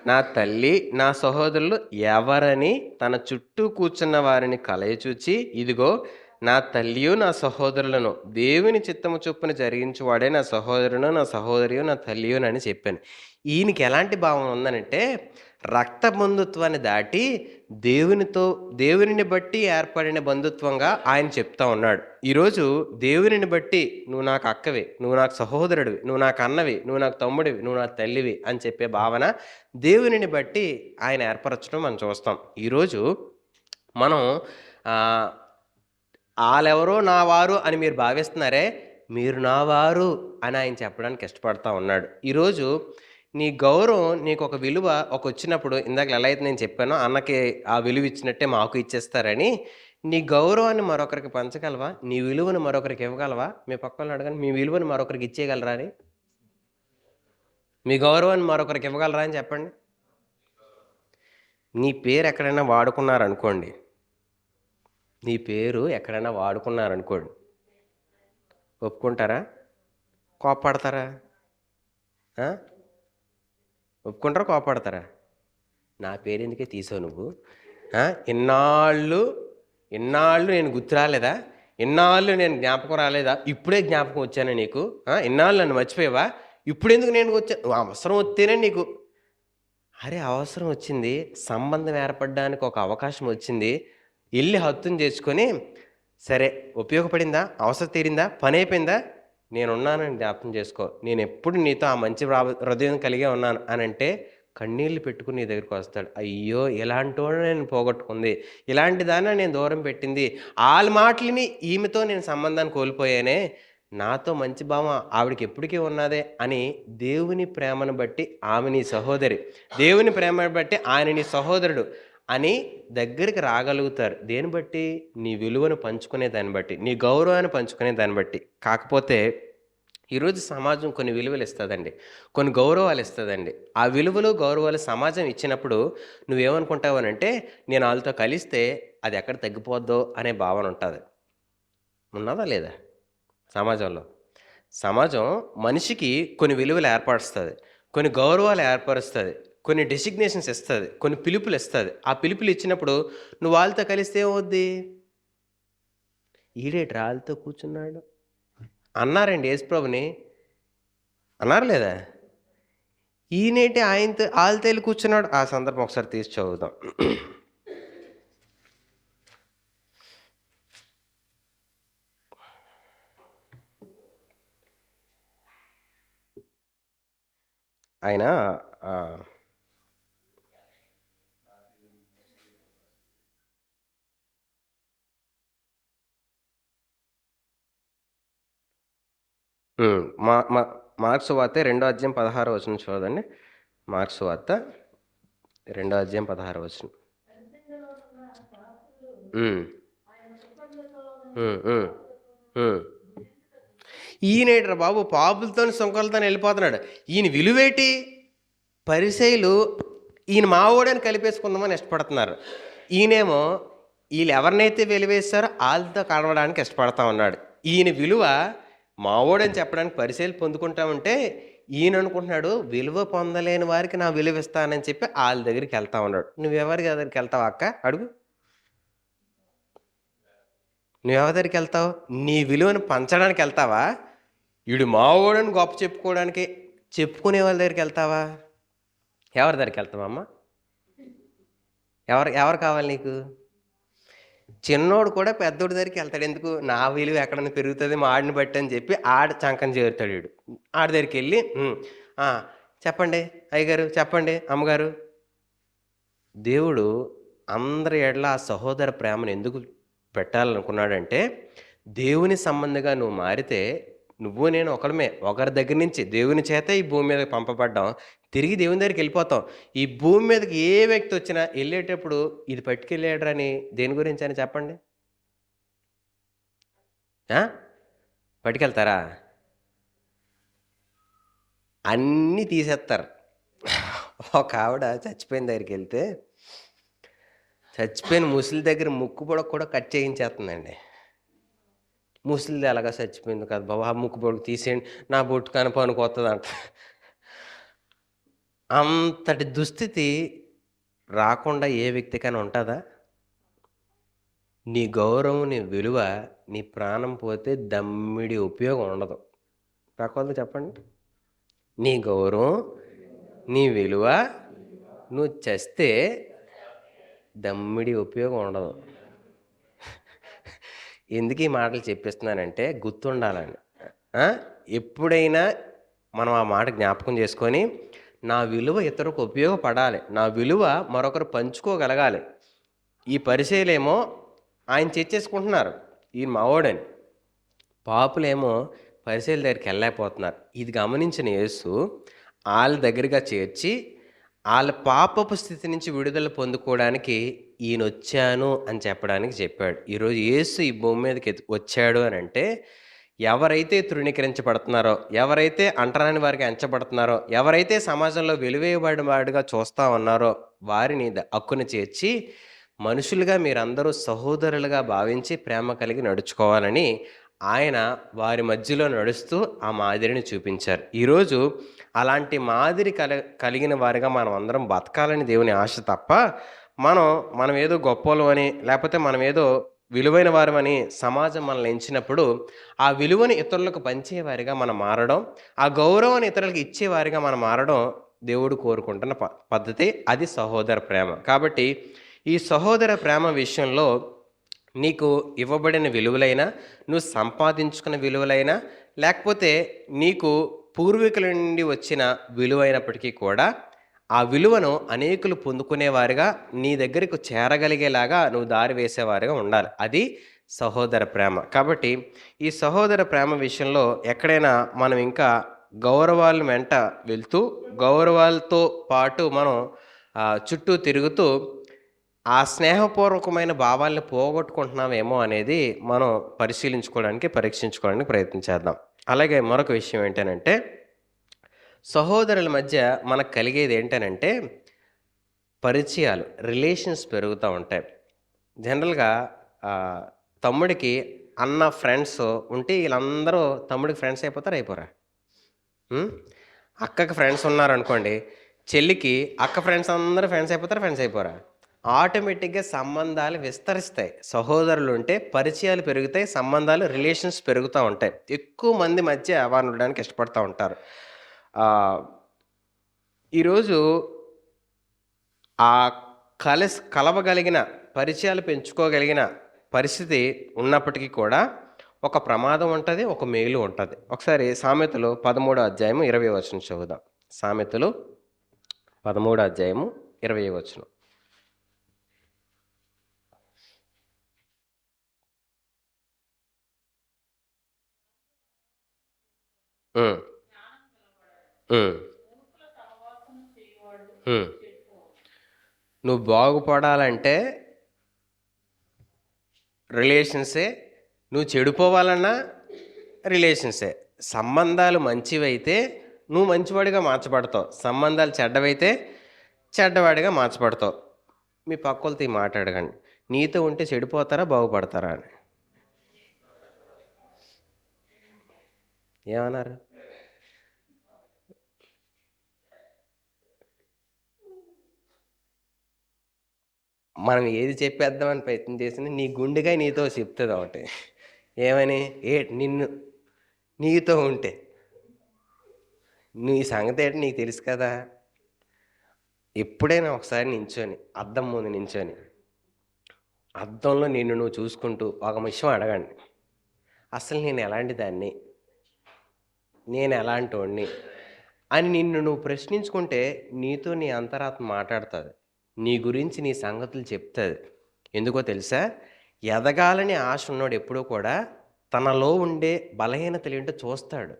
నా తల్లి, నా సహోదరులు ఎవరని తన చుట్టూ కూర్చున్న వారిని కలయచూచి, ఇదిగో నా తల్లియు నా సహోదరులను దేవుని చిత్తము చొప్పున జరిగించువాడే నా సహోదరును, నా సహోదరియు, నా తల్లియునని చెప్పాను. ఈయనకి ఎలాంటి భావం ఉందనంటే, రక్త బంధుత్వాన్ని దాటి దేవునిని బట్టి ఏర్పడిన బంధుత్వంగా ఆయన చెప్తా ఉన్నాడు. ఈరోజు దేవునిని బట్టి నువ్వు నాకు అక్కవి, నువ్వు నాకు సహోదరుడివి, నువ్వు నాకు అన్నవి, నువ్వు నాకు తమ్ముడివి, నువ్వు నాకు తల్లివి అని చెప్పే భావన దేవునిని బట్టి ఆయన ఏర్పరచడం మనం చూస్తాం. ఈరోజు మనం వాళ్ళెవరో నా వారు అని మీరు భావిస్తున్నారే, మీరు నా వారు అని ఆయన చెప్పడానికి ఇష్టపడతా ఉన్నాడు. ఈరోజు నీ గౌరవం, నీకు ఒక విలువ వచ్చినప్పుడు, ఇందాక ఎలా అయితే నేను చెప్పానో అన్నకి ఆ విలువ ఇచ్చినట్టే మాకు ఇచ్చేస్తారని, నీ గౌరవాన్ని మరొకరికి పంచగలవా? నీ విలువను మరొకరికి ఇవ్వగలవా? మీ పక్కన అడగండి, మీ విలువను మరొకరికి ఇచ్చేయగలరా అని? మీ గౌరవాన్ని మరొకరికి ఇవ్వగలరా అని చెప్పండి. నీ పేరు ఎక్కడైనా వాడుకున్నారనుకోండి, నీ పేరు ఎక్కడైనా వాడుకున్నారనుకోండి, ఒప్పుకుంటారా? కోప్పడతారా? ఒప్పుకుంటారా? కోపడతారా? నా పేరు ఎందుకే తీసావు నువ్వు? ఇన్నాళ్ళు నేను గుర్తు రాలేదా? ఇన్నాళ్ళు నేను జ్ఞాపకం రాలేదా? ఇప్పుడే జ్ఞాపకం వచ్చానా నీకు? ఇన్నాళ్ళు నన్ను మర్చిపోయావా? ఇప్పుడు ఎందుకు నేను వచ్చా? అవసరం వస్తేనే నీకు. అరే, అవసరం వచ్చింది, సంబంధం ఏర్పడడానికి ఒక అవకాశం వచ్చింది, వెళ్ళి హత్తుని చేసుకొని, సరే ఉపయోగపడిందా, అవసరం తీరిందా, పని అయిపోయిందా, నేనున్నానని జ్ఞాపకం చేసుకో, నేను ఎప్పుడు నీతో ఆ మంచి హృదయం కలిగే ఉన్నాను అని అంటే కన్నీళ్ళు పెట్టుకుని నీ దగ్గరికి వస్తాడు. అయ్యో, ఇలాంటి నేను పోగొట్టుకుంది, ఇలాంటి దాన్ని నేను దూరం పెట్టింది, వాళ్ళ మాటలని ఈమెతో నేను సంబంధాన్ని కోల్పోయానే, నాతో మంచి భావం ఆవిడకి ఎప్పటికీ ఉన్నదే అని దేవుని ప్రేమను బట్టి ఆమె నీ సహోదరి, దేవుని ప్రేమను బట్టి ఆయన నీ సహోదరుడు అని దగ్గరికి రాగలుగుతారు. దేని బట్టి? నీ విలువను పంచుకునే దాన్ని బట్టి, నీ గౌరవాన్ని పంచుకునే దాన్ని బట్టి. కాకపోతే ఈరోజు సమాజం కొన్ని విలువలు ఇస్తుందండి, కొన్ని గౌరవాలు ఇస్తుందండి. ఆ విలువలు, గౌరవాలు సమాజం ఇచ్చినప్పుడు నువ్వేమనుకుంటావు అని అంటే, నేను వాళ్ళతో కలిస్తే అది ఎక్కడ తగ్గిపోద్దో అనే భావన ఉంటుంది. ఉన్నదా లేదా సమాజంలో? సమాజం మనిషికి కొన్ని విలువలు ఏర్పరుస్తుంది, కొన్ని గౌరవాలు ఏర్పరుస్తుంది, కొన్ని డెసిగ్నేషన్స్ ఇస్తుంది, కొన్ని పిలుపులు ఇస్తుంది. ఆ పిలుపులు ఇచ్చినప్పుడు నువ్వు వాళ్ళతో కలిస్తే ఏమవుద్ది? ఈడేటి రాళ్ళతో కూర్చున్నాడు అన్నారండి యేసుప్రభుని, అన్నారు లేదా? ఈయనేటి ఆయనతో వాళ్ళతో వెళ్ళి కూర్చున్నాడు. ఆ సందర్భం ఒకసారి తీసి చదువుదాం. ఆయన మార్క్స్ వార్త 2వ అధ్యాయం 16వ వచనం చూడండి. మార్క్స్ వార్త 2వ అధ్యాయం 16వ వచనం. ఉమ్, ఉమ్. ఉమ్. ఈయనేట్రా బాబు పాపులతో సుంకలతో వెళ్ళిపోతున్నాడు. ఈయన విలువేటి? పరిసయ్యులు ఈయన మావోడని కలిపేసుకుందామని ఇష్టపడుతున్నారు. ఈయనేమో వీళ్ళు ఎవరినైతే వెలివేస్తారో వాళ్ళతో కలవడానికి ఇష్టపడతా ఉన్నాడు. ఈయన విలువ మావోడని చెప్పడానికి పరిసయ్యులు పొందుకుంటా ఉంటే ఈయన అనుకుంటున్నాడు విలువ పొందలేని వారికి నా విలువ ఇస్తానని చెప్పి వాళ్ళ దగ్గరికి వెళ్తా ఉన్నాడు. నువ్వెవరి దగ్గరికి వెళ్తావా అక్క? అడుగు. నువ్వెవరి దగ్గరికి వెళ్తావు? నీ విలువను పంచడానికి వెళ్తావా? వీడు మావోడని గొప్ప చెప్పుకోవడానికి చెప్పుకునే వాళ్ళ దగ్గరికి వెళ్తావా? ఎవరి దగ్గరికి వెళ్తావమ్మా? ఎవరు కావాలి నీకు? చిన్నోడు కూడా పెద్దోడి దగ్గరికి వెళ్తాడు. ఎందుకు? నా విలువ ఎక్కడన్నా పెరుగుతుంది మా ఆడిని బట్టి అని చెప్పి ఆడ చంకని చేరుతాడు వీడు. ఆడి దగ్గరికి వెళ్ళి చెప్పండి అయ్యగారు, చెప్పండి అమ్మగారు. దేవుడు అందరి ఎడల ఆ సహోదర ప్రేమను ఎందుకు పెట్టాలనుకున్నాడంటే, దేవుని సంబంధిగా నువ్వు మారితే నువ్వు నేను ఒకడమే. ఒకరి దగ్గర నుంచి దేవుని చేత ఈ భూమి మీద పంపబడ్డాం. తిరిగి దేవుని దగ్గరికి వెళ్ళిపోతాం. ఈ భూమి మీదకి ఏ వ్యక్తి వచ్చినా వెళ్ళేటప్పుడు ఇది పట్టుకెళ్ళాడని దేని గురించి అని చెప్పండి. పట్టుకెళ్తారా? అన్నీ తీసేస్తారు. ఒక ఆవిడ చచ్చిపోయిన దగ్గరికి వెళ్తే చచ్చిపోయిన ముసలి దగ్గర ముక్కు పొడకు కూడా కట్ చేయించేస్తుందండి. ముసలిది ఎలాగా చచ్చిపోయింది కదా బాబా, ఆ ముక్కు పొడకు తీసేయండి, నా బొట్టు కనపనికి వస్తుంది అంట. అంతటి దుస్థితి రాకుండా ఏ వ్యక్తికైనా ఉంటుందా? నీ గౌరవం, నీ విలువ, నీ ప్రాణం పోతే దమ్మిడి ఉపయోగం ఉండదు. రాకూడదు చెప్పండి. నీ గౌరవం, నీ విలువ నువ్వు చస్తే దమ్మిడి ఉపయోగం ఉండదు. ఎందుకు ఈ మాటలు చెప్పిస్తున్నానంటే గుర్తుండాలని. ఎప్పుడైనా మనం ఆ మాట జ్ఞాపకం చేసుకొని నా విలువ ఇతరులకు ఉపయోగపడాలి, నా విలువ మరొకరు పంచుకోగలగాలి. ఈ పరిచయలేమో ఆయన చేసేసుకుంటున్నారు ఈ మావోడని, పాపులేమో పరిచయల దగ్గరికి వెళ్ళలేకపోతున్నారు. ఇది గమనించిన యేసు వాళ్ళ దగ్గరగా చేర్చి వాళ్ళ పాపపు స్థితి నుంచి విడుదల పొందుకోవడానికి ఈయన వచ్చాను అని చెప్పడానికి చెప్పాడు. ఈరోజు యేసు ఈ భూమి మీదకి వచ్చాడు అని అంటే ఎవరైతే తృణీకరించబడుతున్నారో, ఎవరైతే అంటరాని వారికి ఎంచబడుతున్నారో, ఎవరైతే సమాజంలో వెలువేయబడిన వాడిగా చూస్తూ ఉన్నారో వారిని హక్కును చేర్చి మనుషులుగా మీరందరూ సహోదరులుగా భావించి ప్రేమ కలిగి నడుచుకోవాలని ఆయన వారి మధ్యలో నడుస్తూ ఆ మాదిరిని చూపించారు. ఈరోజు అలాంటి మాదిరి కలిగిన వారిగా మనం అందరం బతకాలని దేవుని ఆశ తప్ప మనం ఏదో గొప్పలు అని, లేకపోతే మనం ఏదో విలువైన వారమని సమాజం మనల్ని ఎంచినప్పుడు ఆ విలువని ఇతరులకు పంచేవారిగా మనం మారడం, ఆ గౌరవాన్ని ఇతరులకు ఇచ్చేవారిగా మనం మారడం దేవుడు కోరుకుంటున్న పద్ధతి. అది సహోదర ప్రేమ. కాబట్టి ఈ సహోదర ప్రేమ విషయంలో నీకు ఇవ్వబడిన విలువలైనా, నువ్వు సంపాదించుకున్న విలువలైనా, లేకపోతే నీకు పూర్వీకుల నుండి వచ్చిన విలువైనప్పటికీ కూడా ఆ విలువను అనేకులు పొందుకునేవారిగా నీ దగ్గరకు చేరగలిగేలాగా నువ్వు దారి వేసేవారిగా ఉండాలి. అది సహోదర ప్రేమ. కాబట్టి ఈ సహోదర ప్రేమ విషయంలో ఎక్కడైనా మనం ఇంకా గౌరవాలను వెంట వెళ్తూ గౌరవాలతో పాటు మనం చుట్టూ తిరుగుతూ ఆ స్నేహపూర్వకమైన భావాల్ని పోగొట్టుకుంటున్నామేమో అనేది మనం పరీక్షించుకోవడానికి ప్రయత్నించేద్దాం. అలాగే మరొక విషయం ఏంటంటే, సహోదరుల మధ్య మనకు కలిగేది ఏంటనంటే పరిచయాలు, రిలేషన్స్ పెరుగుతూ ఉంటాయి. జనరల్గా తమ్ముడికి అన్న ఫ్రెండ్స్ ఉంటే వీళ్ళందరూ తమ్ముడికి ఫ్రెండ్స్ అయిపోరా? అక్కకి ఫ్రెండ్స్ ఉన్నారనుకోండి, చెల్లికి అక్క ఫ్రెండ్స్ అందరూ ఫ్రెండ్స్ అయిపోరా? ఆటోమేటిక్గా సంబంధాలు విస్తరిస్తాయి. సహోదరులు ఉంటే పరిచయాలు పెరుగుతాయి, సంబంధాలు, రిలేషన్స్ పెరుగుతూ ఉంటాయి. ఎక్కువ మంది మధ్య వారు ఉండడానికి ఇష్టపడుతూ ఉంటారు. ఈరోజు ఆ కలవగలిగిన పరిచయాలు పెంచుకోగలిగిన పరిస్థితి ఉన్నప్పటికీ కూడా ఒక ప్రమాదం ఉంటుంది, ఒక మేలు ఉంటుంది. ఒకసారి సామెతలు 13వ అధ్యాయము 20వ వచనం చదువుదాం. సామెతలు 13వ అధ్యాయము 20వ వచనం. నువ్వు బాగుపడాలంటే రిలేషన్సే, నువ్వు చెడిపోవాలన్నా రిలేషన్సే. సంబంధాలు మంచివైతే నువ్వు మంచివాడిగా మార్చబడతావు, సంబంధాలు చెడ్డవైతే చెడ్డవాడిగా మార్చబడతావు. మీ పక్కోళ్ళతో ఈ మాట అడగండి, నీతో ఉంటే చెడిపోతారా బాగుపడతారా అని. ఏమన్నారు? మనం ఏది చెప్పేద్దామని ప్రయత్నం చేసినా నీ గుండెగా నీతో చెప్తుంది ఒకటి. ఏమని? నీతో ఉంటే నీ సంగతి ఏంటి నీకు తెలుసు కదా. ఎప్పుడైనా ఒకసారి నించొని అద్దం ముందు నించొని అద్దంలో నిన్ను నువ్వు చూసుకుంటూ ఒక విషయం అడగండి, అసలు నేను ఎలాంటి దాన్ని, నేను ఎలాంటి వాడిని అని నిన్ను నువ్వు ప్రశ్నించుకుంటే నీతో నీ అంతరాత్మ మాట్లాడుతుంది, నీ గురించి నీ సంగతులు చెప్తుంది. ఎందుకో తెలుసా? ఎదగాలని ఆశ ఉన్నాడు ఎప్పుడూ కూడా తనలో ఉండే బలహీనతలు ఏంటో చూస్తాడు,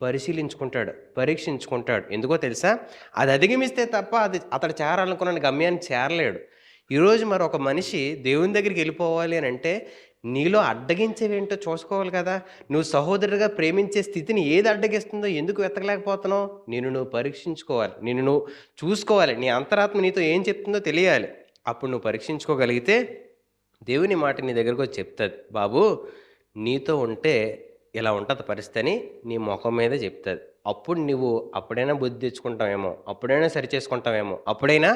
పరిశీలించుకుంటాడు, పరీక్షించుకుంటాడు. ఎందుకో తెలుసా? అది అధిగమిస్తే తప్ప అతడు చేరాలనుకున్న గమ్యాన్ని చేరలేడు. ఈరోజు మరి ఒక మనిషి దేవుని దగ్గరికి వెళ్ళిపోవాలి అని అంటే నీలో అడ్డగించేవేంటో చూసుకోవాలి కదా. నువ్వు సహోదరుడిగా ప్రేమించే స్థితిని ఏది అడ్డగిస్తుందో ఎందుకు వెతకలేకపోతున్నావు? నువ్వు పరీక్షించుకోవాలి, నువ్వు చూసుకోవాలి, నీ అంతరాత్మ నీతో ఏం చెప్తుందో తెలియాలి. అప్పుడు నువ్వు పరీక్షించుకోగలిగితే దేవుని మాట నీ దగ్గరకు వచ్చి చెప్తుంది, బాబు నీతో ఉంటే ఇలా ఉంటుంది పరిస్థితి అని నీ ముఖం మీద చెప్తుంది. అప్పుడు నువ్వు అప్పుడైనా బుద్ధి తెచ్చుకుంటావేమో, అప్పుడైనా సరిచేసుకుంటావేమో, అప్పుడైనా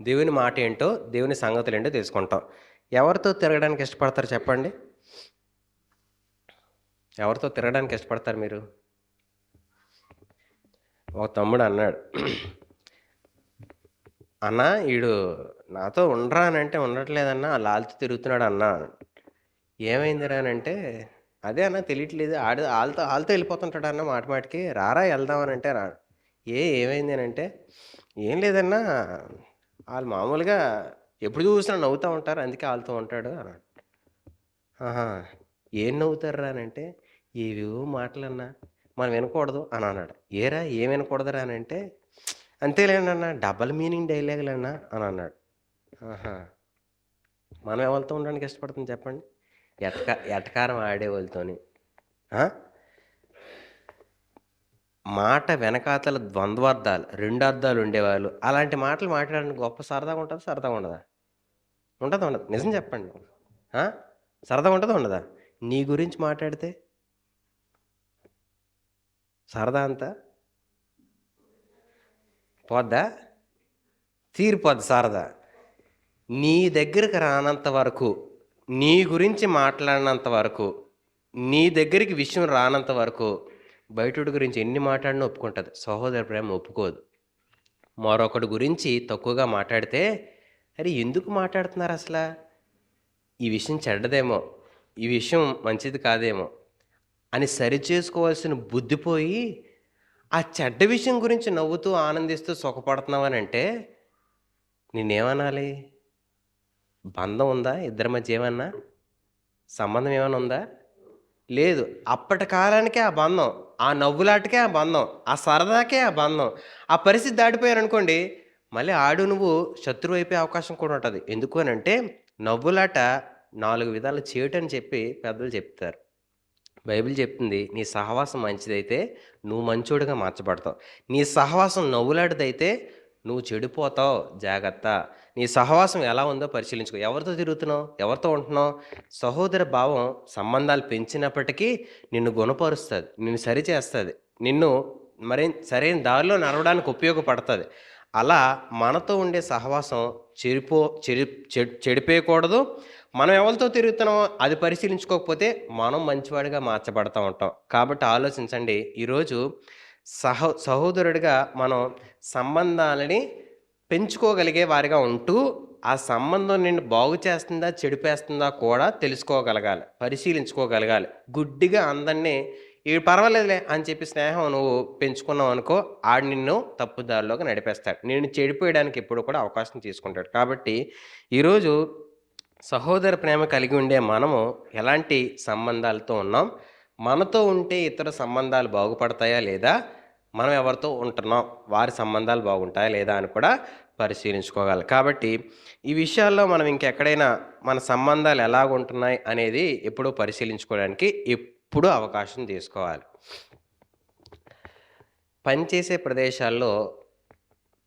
దేవుని మాట ఏంటో, దేవుని సంగతులు ఏంటో తెలుసుకుంటాం. ఎవరితో తిరగడానికి ఇష్టపడతారు చెప్పండి? ఎవరితో తిరగడానికి ఇష్టపడతారు మీరు? ఒక తమ్ముడు అన్నాడు, అన్న వీడు నాతో ఉండరా అని అంటే ఉండట్లేదన్నా, లాల్చి తిరుగుతున్నాడు అన్నా. ఏమైందిరా అని అంటే, అదే అన్న తెలియట్లేదు, వాళ్ళతో వెళ్ళిపోతుంటాడు అన్న మాటికి, రారా వెళ్దామని అంటే రా. ఏమైంది అని అంటే, ఏం లేదన్నా వాళ్ళు మామూలుగా ఎప్పుడు చూసినా నవ్వుతూ ఉంటారు, అందుకే వాళ్ళతో ఉంటాడు అన్నాడు. ఆహా, ఏం నవ్వుతారు రా అని అంటే, ఏవేవో మాటలన్నా మనం వినకూడదు అని అన్నాడు. ఏరా ఏం వినకూడదురా అని అంటే, అంతేలేండన్నా డబల్ మీనింగ్ డైలాగులన్నా అని అన్నాడు. ఆహా, మనం ఎవరితో ఉండడానికి ఇష్టపడుతుంది చెప్పండి? ఎటకారం ఆడే వాళ్ళతోని, మాట వెనకాతల ద్వంద్వార్థాలు, రెండు అర్థాలు ఉండేవాళ్ళు అలాంటి మాటలు మాట్లాడడానికి గొప్ప సరదాగా ఉంటుంది. సరదాగా ఉండదా? ఉండదు. నిజం చెప్పండి, సరదాగా ఉంటుందా ఉండదా? నీ గురించి మాట్లాడితే సరదా అంతా పోద్దా? తీరిపోద్ది సరదా. నీ దగ్గరికి రానంత వరకు, నీ గురించి మాట్లాడినంత వరకు, నీ దగ్గరికి విషయం రానంత వరకు బయటోడి గురించి ఎన్ని మాట్లాడినా ఒప్పుకుంటుంది. సహోదర ప్రేమ ఒప్పుకోదు. మరొకటి గురించి తక్కువగా మాట్లాడితే, అరే ఎందుకు మాట్లాడుతున్నారు అసలు, ఈ విషయం చెడ్డదేమో, ఈ విషయం మంచిది కాదేమో అని సరిచేసుకోవాల్సిన బుద్ధిపోయి ఆ చెడ్డ విషయం గురించి నవ్వుతూ ఆనందిస్తూ సుఖపడుతున్నావని అంటే నేనేమనాలి? బంధం ఉందా ఇద్దరి మధ్య? ఏమన్నా సంబంధం ఏమైనా ఉందా? లేదు. అప్పటి కాలానికే ఆ బంధం, ఆ నవ్వులాటకే ఆ బంధం, ఆ సరదాకే ఆ బంధం. ఆ పరిస్థితి దాటిపోయారనుకోండి, మళ్ళీ నువ్వు శత్రువు అయిపోయే అవకాశం కూడా ఉంటుంది. ఎందుకు అని అంటే నవ్వులాట 4 విధాలు చేయటని చెప్పి పెద్దలు చెప్తారు. బైబిల్ చెప్తుంది, నీ సహవాసం మంచిదైతే నువ్వు మంచోడిగా మార్చబడతావు, నీ సహవాసం నవ్వులాడిదైతే నువ్వు చెడిపోతావు. జాగ్రత్త. నీ సహవాసం ఎలా ఉందో పరిశీలించుకో. ఎవరితో తిరుగుతున్నావు, ఎవరితో ఉంటున్నావు? సహోదర భావం సంబంధాలు పెంచినప్పటికీ నిన్ను గుణపరుస్తుంది, నిన్ను సరిచేస్తుంది, నిన్ను సరైన దారిలో నడవడానికి ఉపయోగపడుతుంది. అలా మనతో ఉండే సహవాసం చెడిపోయకూడదు. మనం ఎవరితో తిరుగుతున్నామో అది పరిశీలించుకోకపోతే మనం మంచివాడిగా మార్చబడతా ఉంటాం. కాబట్టి ఆలోచించండి, ఈరోజు సహోదరుడిగా మనం సంబంధాలని పెంచుకోగలిగే వారిగా ఉంటూ ఆ సంబంధం నిన్ను బాగు చేస్తుందా చెడిపేస్తుందా కూడా తెలుసుకోగలగాలి, పరిశీలించుకోగలగాలి. గుడ్డిగా అందరినీ ఇవి పర్వాలేదులే అని చెప్పి స్నేహం నువ్వు పెంచుకున్నావు అనుకో, ఆడు నిన్ను తప్పుదారిలోకి నడిపేస్తాడు, నిన్ను చెడిపోయడానికి ఎప్పుడు కూడా అవకాశం తీసుకుంటాడు. కాబట్టి ఈరోజు సహోదర ప్రేమ కలిగి ఉండే మనము ఎలాంటి సంబంధాలతో ఉన్నాం, మనతో ఉంటే ఇతర సంబంధాలు బాగుపడతాయా లేదా, మనం ఎవరితో ఉంటున్నాం వారి సంబంధాలు బాగుంటాయా లేదా అని కూడా పరిశీలించుకోగలం. కాబట్టి ఈ విషయాల్లో మనం ఇంకెక్కడైనా మన సంబంధాలు ఎలాగుంటున్నాయి అనేది ఎప్పుడూ పరిశీలించుకోవడానికి ఎప్పుడూ అవకాశం తీసుకోవాలి. పనిచేసే ప్రదేశాల్లో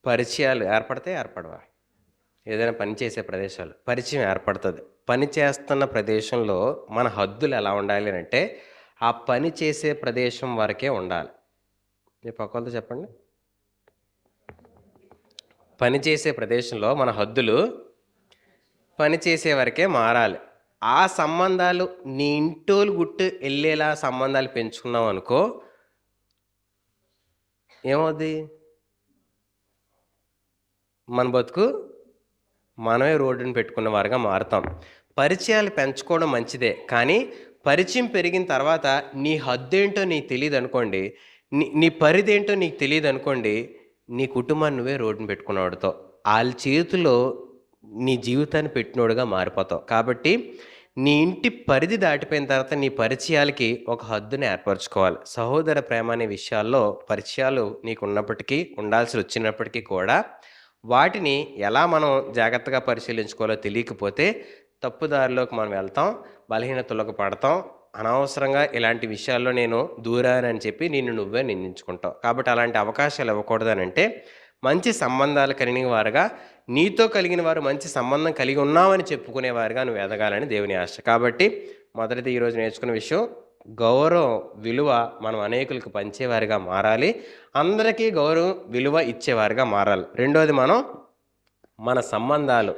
పరిచయాలు ఏర్పడతాయా? ఏర్పడవా? ఏదైనా పని చేసే ప్రదేశాలు పరిచయం ఏర్పడుతుంది. పని చేస్తున్న ప్రదేశంలో మన హద్దులు ఎలా ఉండాలి అంటే, ఆ పని చేసే ప్రదేశం వరకే ఉండాలి. మీ పక్కలతో చెప్పండి. పని చేసే ప్రదేశంలో మన హద్దులు పని చేసే వరకే మారాలి. ఆ సంబంధాలు నీ ఇంటోలు గుట్టు వెళ్ళేలా సంబంధాలు పెంచుకున్నావు అనుకో, ఏమవుద్ది? మన బతుకు మనమే రోడ్డుని పెట్టుకున్న వారుగా మారుతాం. పరిచయాలు పెంచుకోవడం మంచిదే. కానీ పరిచయం పెరిగిన తర్వాత నీ హద్దేంటో నీకు తెలీదనుకోండి, నీ నీ పరిధేంటో నీకు తెలీదనుకోండి, నీ కుటుంబాన్ని నువ్వే రోడ్డున పెట్టుకున్నవాడితో. ఆళ్ళ చేతిలో నీ జీవితాన్ని పెట్టినోడుగా మారిపోతావు. కాబట్టి నీ ఇంటి పరిధి దాటిపోయిన తర్వాత నీ పరిచయాలకి ఒక హద్దుని ఏర్పరచుకోవాలి. సహోదర ప్రేమ అనే విషయాల్లో పరిచయాలు నీకున్నప్పటికీ, ఉండాల్సి వచ్చినప్పటికీ కూడా వాటిని ఎలా మనం జాగ్రత్తగా పరిశీలించుకోవాలో తెలియకపోతే తప్పుదారిలోకి మనం వెళ్తాం, బలహీనతలోకి పడతాం. అనవసరంగా ఇలాంటి విషయాల్లో నేను దూరానని చెప్పి నిన్ను నువ్వే నిందించుకుంటావు. కాబట్టి అలాంటి అవకాశాలు ఇవ్వకూడదనంటే మంచి సంబంధాలు కలిగిన వారుగా, నీతో కలిగిన వారు మంచి సంబంధం కలిగి ఉన్నామని చెప్పుకునేవారుగా నువ్వు ఎదగాలని దేవుని ఆశ. కాబట్టి మొదటిది ఈరోజు నేర్చుకున్న విషయం, గౌరవం, విలువ మనం అనేకులకు పంచేవారిగా మారాలి. అందరికీ గౌరవం, విలువ ఇచ్చేవారిగా మారాలి. రెండోది మన సంబంధాలు,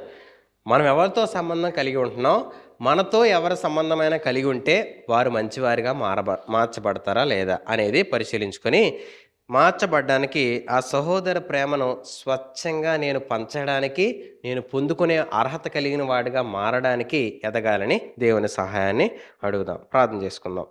మనం ఎవరితో సంబంధం కలిగి ఉంటున్నాం, మనతో ఎవరి సంబంధమైనా కలిగి ఉంటే వారు మంచివారిగా మార్చబడతారా లేదా అనేది పరిశీలించుకొని మార్చబడ్డానికి, ఆ సహోదర ప్రేమను స్వచ్ఛంగా నేను పంచడానికి, నేను పొందుకునే అర్హత కలిగిన వాడిగా మారడానికి ఎదగాలని దేవుని సహాయాన్ని అడుగుదాం. ప్రార్థన చేసుకుందాం.